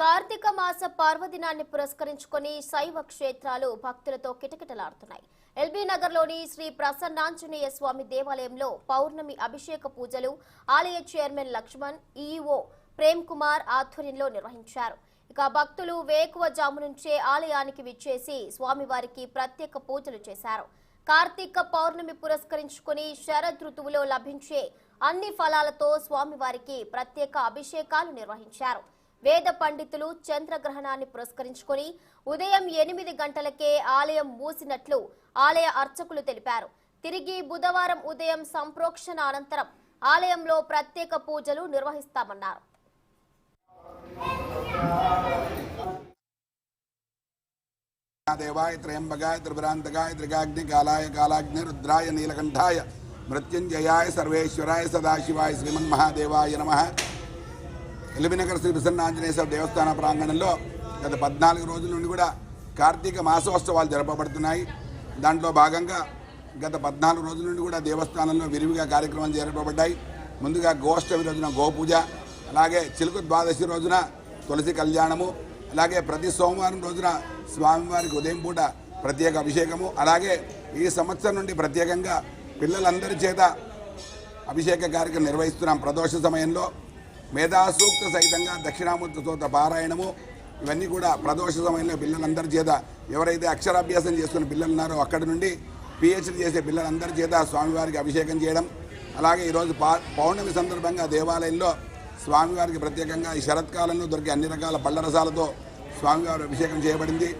కార్తీక మాస పర్వదినాన్ని పురస్కరించుకొని శైవ క్షేత్రాలు భక్తులతో కిటకిటలాడుతున్నాయి. ఎల్బీ నగర్లోని శ్రీ ప్రసన్నాంజనేయ స్వామి దేవాలయంలో పౌర్ణమి అభిషేక పూజలు ఆలయ చైర్మన్ లక్ష్మణ్, ఈఈఓ ప్రేమ్ కుమార్ ఆధ్వర్యంలో నిర్వహించారు. ఇక భక్తులు వేకువజాము నుంచే ఆలయానికి విచ్చేసి స్వామివారికి ప్రత్యేక పూజలు చేశారు. కార్తీక పౌర్ణమి పురస్కరించుకొని శరద్ ఋతువులో లభించే అన్ని ఫలాలతో స్వామివారికి ప్రత్యేక అభిషేకాలు నిర్వహించారు. వేద పండితులు చంద్రగ్రహణాన్ని పురస్కరించుకొని ఉదయం 8 గంటలకే ఆలయం మూసినట్లు ఆలయ అర్చకులు తెలిపారు. తిరిగి బుధవారం ఉదయం సంప్రోక్షణ అనంతరం ఆలయంలో ప్రత్యేక పూజలు నిర్వహిస్తామన్నారు. దేవాయ త్రయంబకాయ త్రిపురాంతకాయ త్రికాగ్ని కాలాయ కాలాగ్ని రుద్రాయ నీలకంఠాయ మృత్యుంజయాయ సర్వేశ్వరాయ సదాశివాయ శ్రీమన్మహాదేవాయ నమః. ఎల్బీ నగర్ శ్రీ ప్రసన్నాంజనేయ స్వామి దేవస్థాన ప్రాంగణంలో గత 14 రోజుల నుండి కూడా కార్తీక మాసోత్సవాలు జరపబడుతున్నాయి. దాంట్లో భాగంగా గత 14 రోజుల నుండి కూడా దేవస్థానంలో విరివిగా కార్యక్రమాలు జరపబడ్డాయి. ముందుగా గోష్ఠమి రోజున గోపూజ, అలాగే చిలుకు ద్వాదశి రోజున తులసి కళ్యాణము, అలాగే ప్రతి సోమవారం రోజున స్వామివారికి ఉదయం పూట ప్రత్యేక అభిషేకము, అలాగే ఈ సంవత్సరం నుండి ప్రత్యేకంగా పిల్లలందరి చేత అభిషేక కార్యక్రమం నిర్వహిస్తున్నాం. ప్రదోష సమయంలో మేధాసూక్త సహితంగా దక్షిణామూర్తి స్తోత్ర పారాయణము, ఇవన్నీ కూడా ప్రదోష సమయంలో పిల్లలందరి చేత ఎవరైతే అక్షరాభ్యాసం చేసుకున్న పిల్లలు ఉన్నారో అక్కడి నుండి పిహెచ్డి చేసే పిల్లలందరి చేత స్వామివారికి అభిషేకం చేయడం. అలాగే ఈరోజు పౌర్ణమి సందర్భంగా దేవాలయంలో స్వామివారికి ప్రత్యేకంగా ఈ శరత్కాలంలో దొరికే అన్ని రకాల పళ్ళ రసాలతో స్వామివారి అభిషేకం చేయబడింది.